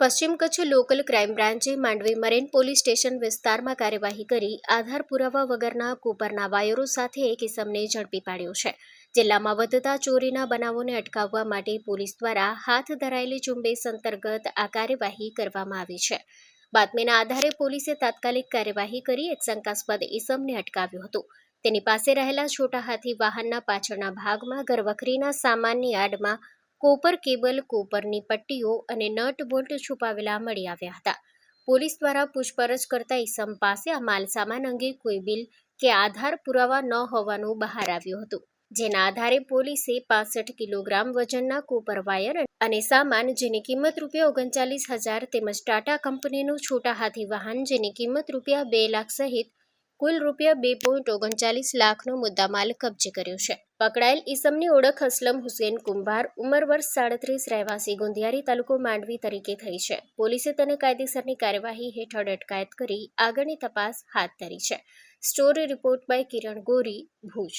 પશ્ચિમ કચ્છ local crime બ્રાન્ચે માંડવી મરીન પોલીસ સ્ટેશન વિસ્તારમાં કાર્યવાહી કરી આધાર પુરાવા વગરના કૂપરના વાયરો સાથે એક ઇસમને ઝડપી પાડ્યો છે. જિલ્લામાં વધતા ચોરીના બનાવોને અટકાવવા માટે પોલીસ દ્વારા હાથ ધરાયેલી ઝુંબેશ અંતર્ગત આ કાર્યવાહી કરવામાં આવી છે. બાતમીના આધારે પોલીસે તાત્કાલિક કાર્યવાહી કરી એક શંકાસ્પદ ઇસમને અટકાવ્યો હતો. તેની પાસે રહેલા છોટા હાથી વાહનના પાછળના ભાગમાં ઘરવખરીના સામાનની આડમાં કોપર કેબલ, કોપરની પટ્ટીઓ અને નટ બોલ્ટ છુપાવેલા મળી આવ્યા હતા. પોલીસ દ્વારા પૂછપરછ કરતા ઇસમ પાસે આ માલસામાન અંગે કોઈ બિલ કે આધાર પુરાવા ન હોવાનું બહાર આવ્યું હતું. જેના આધારે પોલીસે 65 કિલોગ્રામ વજનના કોપર વાયર અને સામાન જેની કિંમત ₹39,000 તેમજ ટાટા કંપનીનું છોટા હાથી વાહન જેની કિંમત ₹2 લાખ સહિત કુલ ₹2.39 લાખનો મુદ્દામાલ કબજે કર્યો છે. પકડાયેલ ઈસમની ઓળખ અસલમ હુસેન કુંભાર, ઉંમર વર્ષ 37, રહેવાસી ગુંદિયારી, તાલુકો માંડવી તરીકે થઈ છે. પોલીસે તેને કાયદેસરની કાર્યવાહી હેઠળ અટકાયત કરી આગળની તપાસ હાથ ધરી છે. Story report by Kiran Gori, Bhuj.